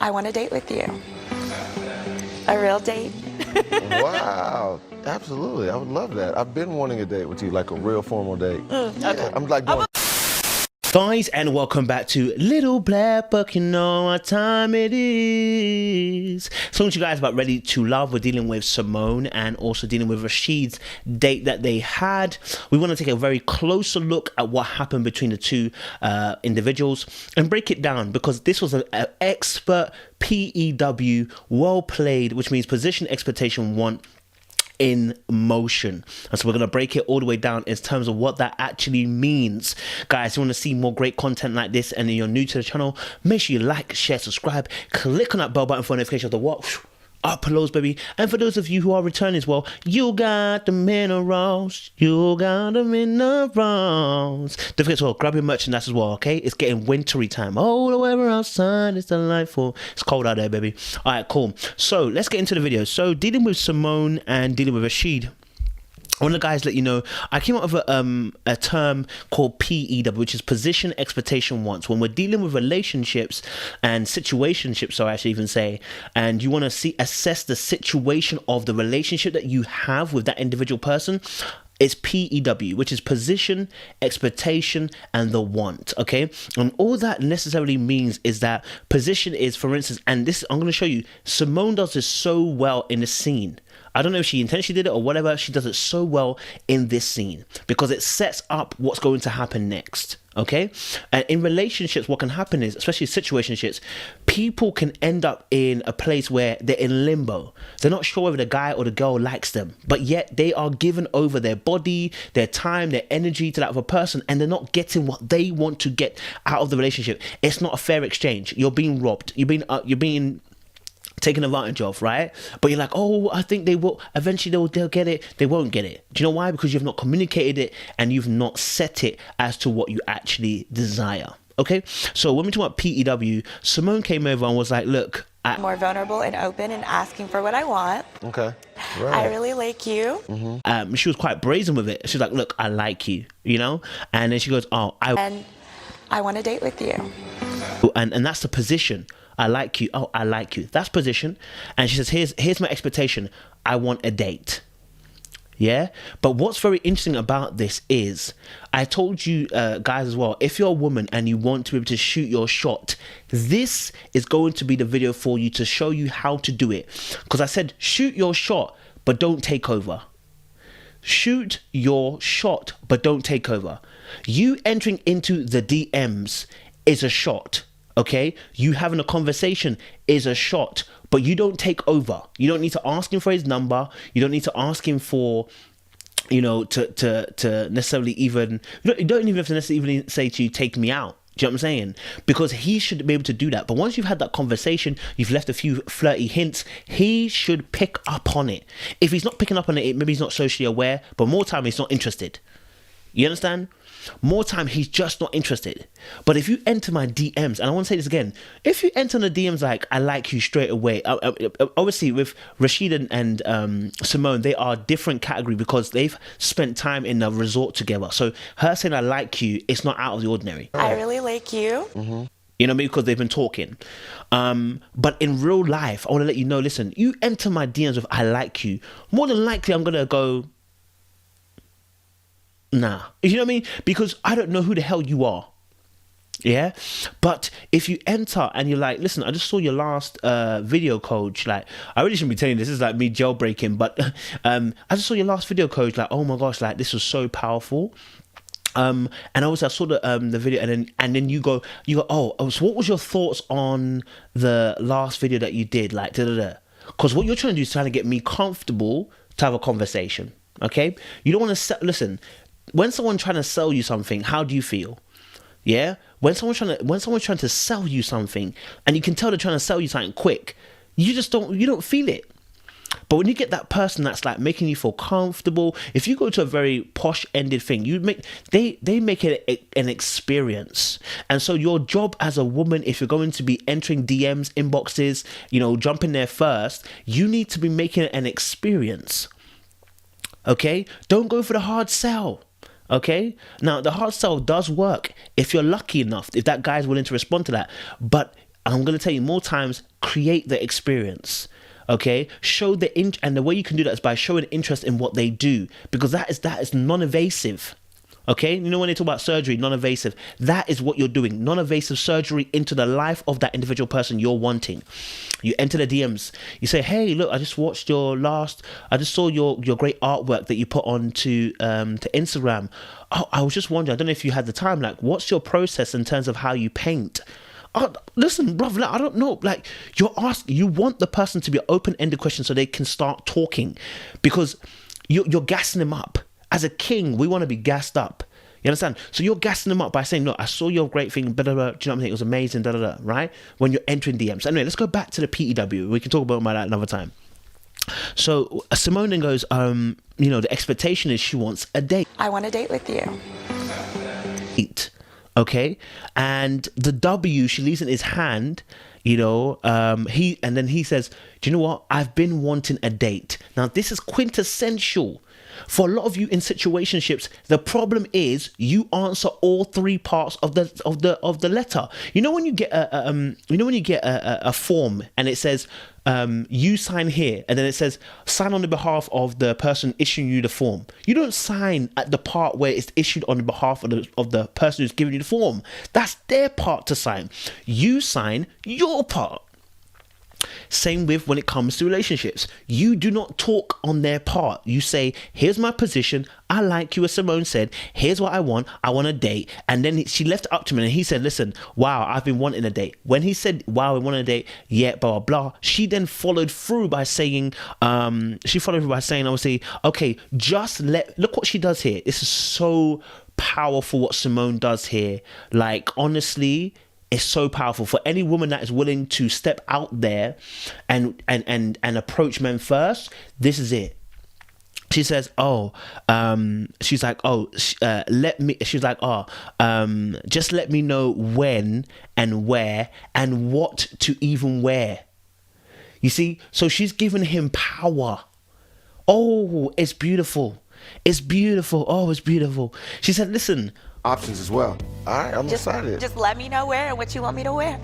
I want a date with you. A real date. Wow, absolutely. I would love that. I've been wanting a date with you, like a real formal date. Okay. I'm like going. Guys, and welcome back to Little Black Book. You know what time it is. Talking to you guys about Ready to Love. We're dealing with Symone and also dealing with Rashid's date that they had. We want to take a very closer look at what happened between the two individuals and break it down, because this was an expert PEW, well played, which means position, expectation, want, in motion. And so we're going to break it all the way down in terms of what that actually means. Guys, if you want to see more great content like this and you're new to the channel, make sure you like, share, subscribe, click on that bell button for notification of the what uploads, baby. And for those of you who are returning as well, you got the minerals, you got the minerals. Don't forget to grab your merchandise as well, okay? It's getting wintry time. Oh, the weather outside is delightful. It's cold out there, baby. All right, cool. So let's get into the video. So dealing with Symone and dealing with Rashid, I want to guys let you know, I came up with a term called PEW, which is position, expectation, wants. When we're dealing with relationships and situationships, so I should even say, and you want to assess the situation of the relationship that you have with that individual person, it's PEW, which is position, expectation, and the want, okay? And all that necessarily means is that position is, for instance, and this, I'm going to show you, Symone does this so well in the scene. I don't know if she intentionally did it or whatever, she does it so well in this scene because it sets up what's going to happen next, okay? And in relationships, what can happen is, especially situationships, people can end up in a place where they're in limbo. They're not sure whether the guy or the girl likes them, but yet they are given over their body, their time, their energy to that other person, and they're not getting what they want to get out of the relationship. It's not a fair exchange. You're being robbed. You're being taken advantage of, right? But you're like, oh, I think they will eventually, they'll get it. They won't get it. Do you know why? Because you've not communicated it and you've not set it as to what you actually desire. Okay, so when we talk about PEW, Symone came over and was like, look, More vulnerable and open and asking for what I want. Okay. Right. I really like you. she was quite brazen with it. She's like, look, I like you, you know? And then she goes, oh, And I want a date with you. and that's the position. I like you. Oh, I like you. That's position. And she says, here's my expectation. I want a date. Yeah. But what's very interesting about this is, I told you guys as well, if you're a woman and you want to be able to shoot your shot, this is going to be the video for you to show you how to do it. Because I said, shoot your shot, but don't take over. Shoot your shot, but don't take over. You entering into the DMs is a shot. Okay, you having a conversation is a shot, but you don't take over. You don't need to ask him for his number. You don't need to ask him for, you know, to necessarily even, you don't even have to necessarily even say to you, take me out. Do you know what I'm saying? Because he should be able to do that. But once you've had that conversation, you've left a few flirty hints, he should pick up on it. If he's not picking up on it, maybe he's not socially aware, but more time he's not interested. You understand? More time, he's just not interested. But if you enter my DMs, and I want to say this again, if you enter the DMs like, I like you straight away, obviously with Rashid and Symone, they are different category because they've spent time in a resort together. So her saying I like you, it's not out of the ordinary. I really like you. You know what I mean? Because they've been talking. But in real life, I want to let you know, listen, you enter my DMs with I like you, more than likely I'm going to go, nah. You know what I mean? Because I don't know who the hell you are. Yeah? But if you enter and you're like, listen, I just saw your last video, coach. Like, I really shouldn't be telling you this. This is like me jailbreaking. But I just saw your last video, coach. Like, oh my gosh, like this was so powerful. And also I saw the video, and then you go, oh, so what was your thoughts on the last video that you did? Like, because what you're trying to do is trying to get me comfortable to have a conversation. Okay? You don't want to listen. When someone's trying to sell you something, how do you feel? Yeah? When someone's trying to sell you something, and you can tell they're trying to sell you something quick, you don't feel it. But when you get that person that's like making you feel comfortable, if you go to a very posh-ended thing, they make it an experience. And so your job as a woman, if you're going to be entering DMs, inboxes, you know, jumping there first, you need to be making it an experience. Okay? Don't go for the hard sell. Okay, now the hard sell does work if you're lucky enough, if that guy's willing to respond to that. But I'm going to tell you more times, create the experience. Okay, show and the way you can do that is by showing interest in what they do, because that is non-invasive. Okay, you know, when they talk about surgery, non-invasive, that is what you're doing. Non-invasive surgery into the life of that individual person you're wanting. You enter the DMs. You say, hey, look, I just saw your great artwork that you put on to Instagram. Oh, I was just wondering, I don't know if you had the time, like, what's your process in terms of how you paint? Oh, listen, brother, I don't know. Like, you want the person to be an open-ended question so they can start talking, because you're gassing them up. As a king, we want to be gassed up. You understand? So you're gassing them up by saying, look, I saw your great thing, blah, blah, blah. Do you know what I'm saying? It was amazing, da, da, da, right? When you're entering DMs. Anyway, let's go back to the PEW. We can talk about that another time. So Symone then goes, the expectation is she wants a date. I want a date with you. Okay? And the W, she leaves in his hand, he says, do you know what? I've been wanting a date. Now, this is quintessential. For a lot of you in situationships, the problem is you answer all three parts of the letter. You know when you get a form and it says you sign here, and then it says sign on the behalf of the person issuing you the form. You don't sign at the part where it's issued on the behalf of the person who's giving you the form. That's their part to sign. You sign your part. Same with when it comes to relationships. You do not talk on their part. You say, here's my position. I like you, as Symone said. Here's what I want. I want a date. And then she left it up to me and he said, listen, wow, I've been wanting a date. When he said, wow, I want a date, yeah, blah, blah, blah. She then followed through by saying, obviously, okay, look what she does here. This is so powerful what Symone does here. Like, honestly, it's so powerful for any woman that is willing to step out there and approach men first. This is it. She says, just let me know when and where and what to even wear. You see, so she's given him power. Oh, it's beautiful. It's beautiful. Oh, it's beautiful. She said, listen, options as well. All right, I'm excited. Just let me know where and what you want me to wear.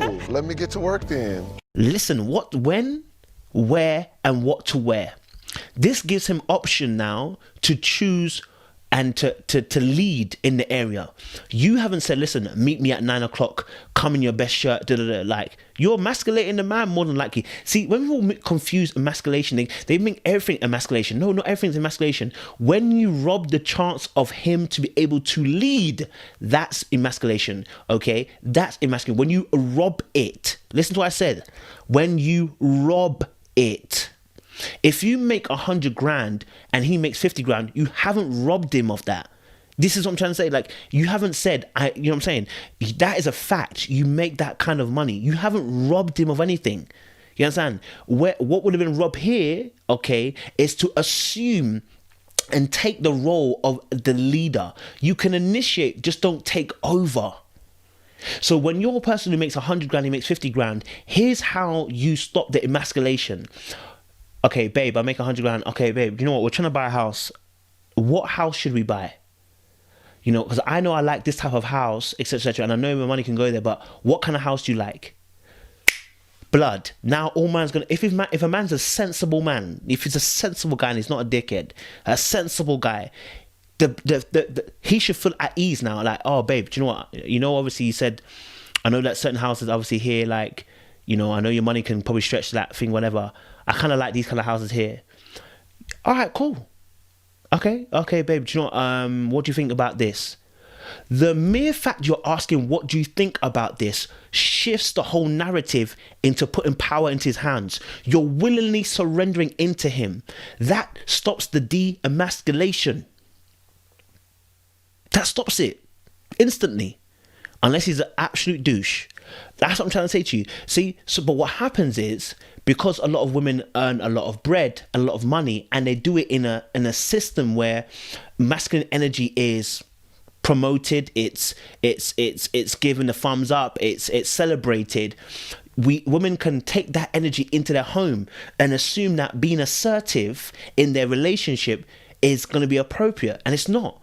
Ooh, let me get to work then. Listen, when, where, and what to wear. This gives him option now to choose and to lead in the area. You haven't said, listen, meet me at 9 o'clock, come in your best shirt, like, you're emasculating the man more than likely. See, when people confuse emasculation, they make everything emasculation. No, not everything's emasculation. When you rob the chance of him to be able to lead, that's emasculation, okay? That's emasculation. When you rob it, listen to what I said. When you rob it. If you make 100 grand and he makes 50 grand, you haven't robbed him of that. This is what I'm trying to say. Like, you haven't said, you know what I'm saying? That is a fact. You make that kind of money. You haven't robbed him of anything. You understand? What would have been robbed here, okay, is to assume and take the role of the leader. You can initiate, just don't take over. So when you're a person who makes 100 grand, he makes 50 grand, here's how you stop the emasculation. Okay, babe, I make 100 grand. Okay, babe, you know what? We're trying to buy a house. What house should we buy? You know, because I know I like this type of house, etc., etc., and I know my money can go there, but what kind of house do you like? Blood. Now, all man's gonna. If a man's a sensible man, if he's a sensible guy and he's not a dickhead, a sensible guy, he should feel at ease now. Like, oh, babe, do you know what? You know, obviously, you said, I know that certain houses, obviously here, like, you know, I know your money can probably stretch that thing, whatever. I kind of like these kind of houses here. All right, cool. Okay, babe, do you know what do you think about this? The mere fact you're asking what do you think about this shifts the whole narrative into putting power into his hands. You're willingly surrendering into him. That stops the de-emasculation. That stops it instantly. Unless he's an absolute douche. That's what I'm trying to say to you. See, but what happens is, because a lot of women earn a lot of bread, a lot of money, and they do it in a system where masculine energy is promoted, it's given the thumbs up, it's celebrated. Women can take that energy into their home and assume that being assertive in their relationship is going to be appropriate, and it's not.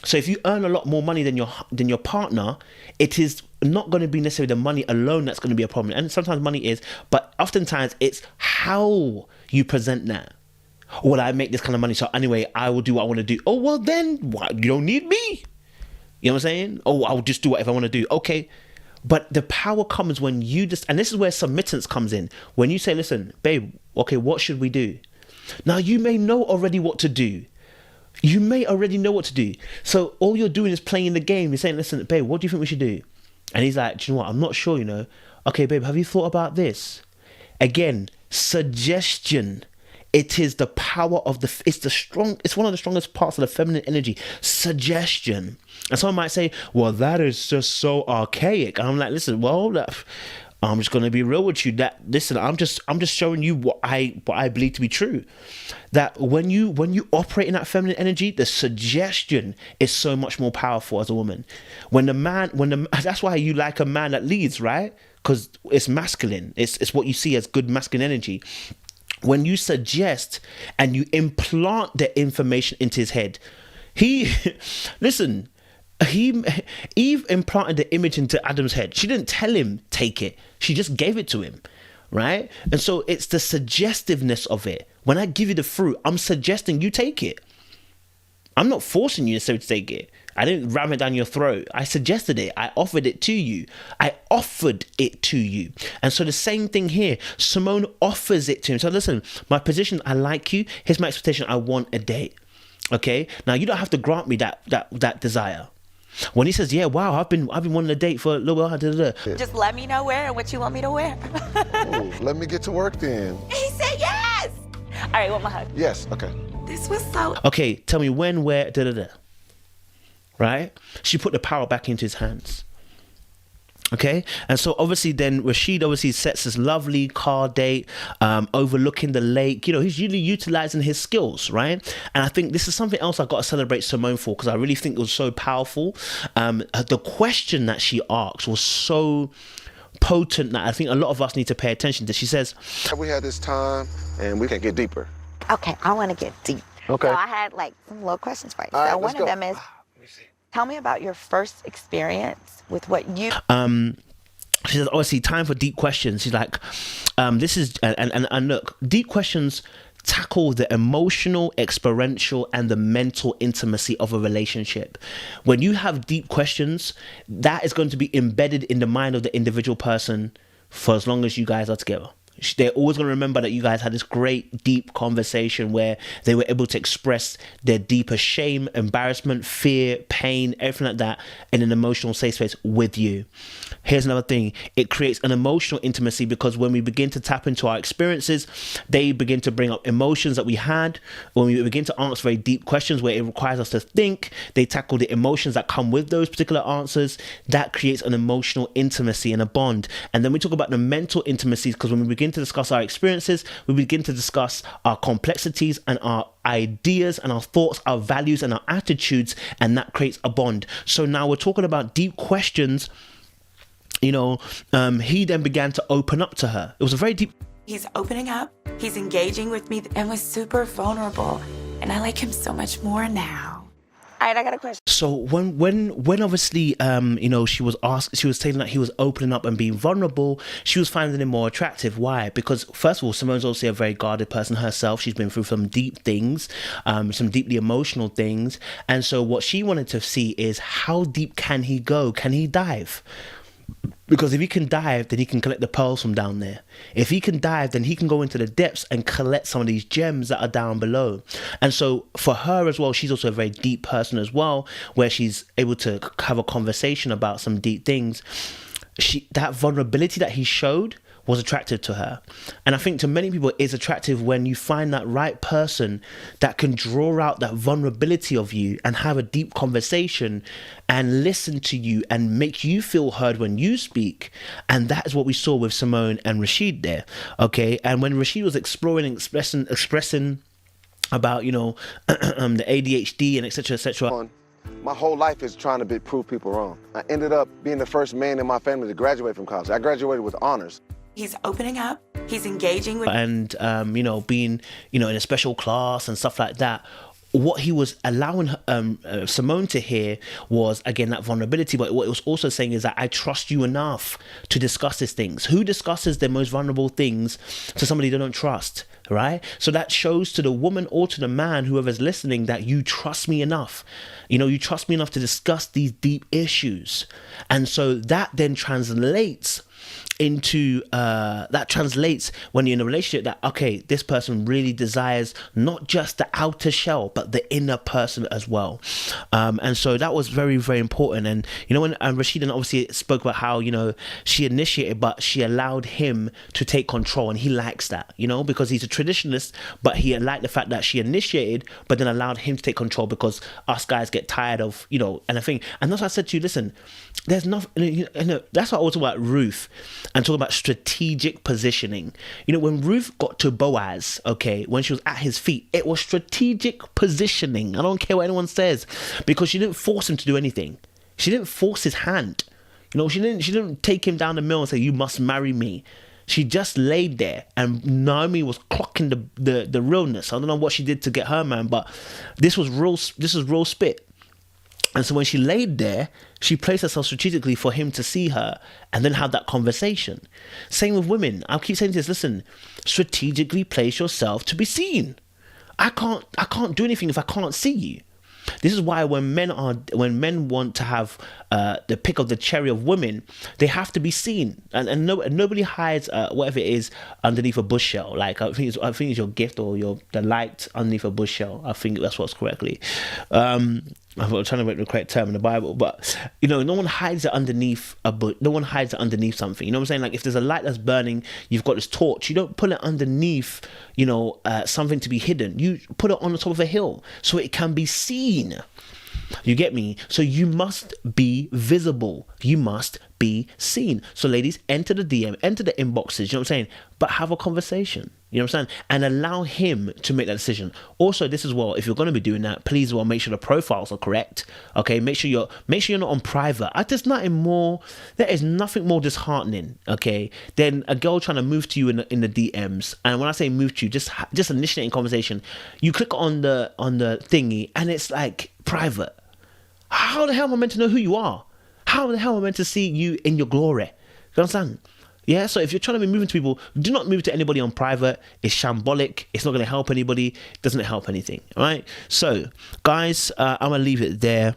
So if you earn a lot more money than your partner, it is not going to be necessarily the money alone that's going to be a problem. And sometimes money is, but oftentimes it's how you present that. Well, I make this kind of money, so anyway, I will do what I want to do. Oh, well then, what? You don't need me. You know what I'm saying? Oh, I'll just do whatever I want to do. Okay. But the power comes when you just, and this is where submittance comes in. When you say, listen, babe, okay, what should we do? Now, you may know already what to do. You may already know what to do. So all you're doing is playing the game. You're saying, listen, babe, what do you think we should do? And he's like, do you know what? I'm not sure, you know. Okay, babe, have you thought about this? Again, suggestion. It is the power of it's one of the strongest parts of the feminine energy, suggestion. And someone might say, well, that is just so archaic. And I'm like, listen, well, I'm just going to be real with you. Listen, I'm just showing you what I believe to be true. That when you operate in that feminine energy, the suggestion is so much more powerful as a woman. That's why you like a man that leads, right? Because it's masculine. It's what you see as good masculine energy. When you suggest and you implant the information into his head, Eve implanted the image into Adam's head. She didn't tell him take it. She just gave it to him, right? And so it's the suggestiveness of it. When I give you the fruit, I'm suggesting you take it. I'm not forcing you necessarily to take it. I didn't ram it down your throat. I suggested it. I offered it to you. And so the same thing here. Symone offers it to him. So listen, my position, I like you. Here's my expectation. I want a date. Okay? Now you don't have to grant me that desire. When he says, yeah, wow, I've been wanting a date for a little while. Just let me know where and what you want me to wear. Ooh, let me get to work then. He said yes. All right, want my hug? Yes, okay. This was so... Okay, tell me when, where, right? She put the power back into his hands. Okay, and so obviously then Rashid obviously sets this lovely car date overlooking the lake. You know, he's really utilizing his skills, right? And I think this is something else I got to celebrate Symone for, because I really think it was so powerful. The question that she asked was so potent that I think a lot of us need to pay attention to. She says, we had this time and we can get deeper. Okay, I want to get deep. Okay. So I had like some little questions for you. All right, so let's one go. of them is, tell me about your first experience with what you... She says, obviously, time for deep questions. She's like, this is, and look, deep questions tackle the emotional, experiential, and the mental intimacy of a relationship. When you have deep questions, that is going to be embedded in the mind of the individual person for as long as you guys are together. They're always going to remember that you guys had this great, deep conversation where they were able to express their deeper shame, embarrassment, fear, pain, everything like that in an emotional safe space with you. Here's another thing. It creates an emotional intimacy because when we begin to tap into our experiences, they begin to bring up emotions that we had. When we begin to answer very deep questions where it requires us to think, they tackle the emotions that come with those particular answers. That creates an emotional intimacy and a bond. And then we talk about the mental intimacies, because when we begin to discuss our experiences, we begin to discuss our complexities and our ideas and our thoughts, our values and our attitudes, and that creates a bond. So now we're talking about deep questions. You know, he then began to open up to her. It was a very deep... He's opening up, he's engaging with me, and was super vulnerable. And I like him so much more now. All right, I got a question. So when obviously, you know, she was saying that he was opening up and being vulnerable, she was finding him more attractive. Why? Because first of all, Symone's obviously a very guarded person herself. She's been through some deep things, some deeply emotional things. And so what she wanted to see is, how deep can he go? Can he dive? Because if he can dive, then he can collect the pearls from down there. If he can dive, then he can go into the depths and collect some of these gems that are down below. And so for her as well, she's also a very deep person as well, where she's able to have a conversation about some deep things. That vulnerability that he showed was attractive to her. And I think to many people it's attractive when you find that right person that can draw out that vulnerability of you and have a deep conversation and listen to you and make you feel heard when you speak. And that is what we saw with Symone and Rashid there. Okay. And when Rashid was exploring and expressing about, you know, the ADHD and etc. My whole life is trying to prove people wrong. I ended up being the first man in my family to graduate from college. I graduated with honors. He's opening up, he's engaging with... And, you know, being, you know, in a special class and stuff like that. what he was allowing Symone to hear was, again, that vulnerability. But what it was also saying is that I trust you enough to discuss these things. Who discusses their most vulnerable things to somebody they don't trust, right? So that shows to the woman or to the man, whoever's listening, that you trust me enough. You know, you trust me enough to discuss these deep issues. And so that then translates into that translates when you're in a relationship, that okay, this person really desires not just the outer shell but the inner person as well. And so that was very, very important. And you know, when Rashida obviously spoke about how, you know, she initiated but she allowed him to take control, and he likes that, you know, because he's a traditionalist, but he liked the fact that she initiated but then allowed him to take control, because us guys get tired of, you know, and I think, and that's why I said to you, listen, there's nothing, you know, that's why I was talking about Ruth and talking about strategic positioning. You know, when Ruth got to Boaz, okay, when she was at his feet, it was strategic positioning. I don't care what anyone says, because she didn't force him to do anything. She didn't force his hand. You know, she didn't take him down the mill and say, you must marry me. She just laid there, and Naomi was clocking the realness. I don't know what she did to get her man, but this was real spit. And so when she laid there, she placed herself strategically for him to see her and then have that conversation. Same with women. I'll keep saying this, listen, strategically place yourself to be seen. I can't do anything if I can't see you. This is why when men want to have the pick of the cherry of women, they have to be seen, and nobody hides whatever it is underneath a bushel. Like I think it's your gift or the light underneath a bushel. I think that's what's correctly. I'm trying to make the correct term in the Bible, but you know, no one hides it underneath a bush. No one hides it underneath something. You know what I'm saying? Like if there's a light that's burning, you've got this torch. You don't put it underneath, you know, something to be hidden. You put it on the top of a hill so it can be seen. You get me? So you must be visible. You must be seen. So ladies, enter the DM, enter the inboxes, you know what I'm saying? But have a conversation, you know what I'm saying? And allow him to make that decision. Also, this as well, if you're going to be doing that, please make sure the profiles are correct. Okay, make sure you're not on private. There is nothing more disheartening, okay, than a girl trying to move to you in the DMs. And when I say move to you, just initiating conversation. You click on the thingy and it's like private. How the hell am I meant to know who you are? How the hell am I meant to see you in your glory? You understand? Yeah, so if you're trying to be moving to people, do not move to anybody on private. It's shambolic. It's not going to help anybody. It doesn't help anything. All right? So, guys, I'm going to leave it there.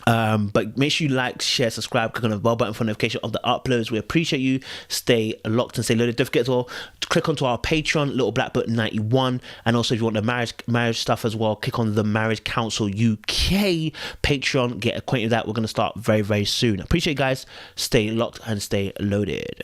But make sure you like, share, subscribe, click on the bell button for notification of the uploads. We appreciate you. Stay locked and stay loaded. Don't forget to click onto our Patreon, Little Black Book 91, and also if you want the marriage stuff as well, click on the Marriage Council UK Patreon. Get acquainted with that. We're going to start very, very soon. Appreciate you guys. Stay locked and stay loaded.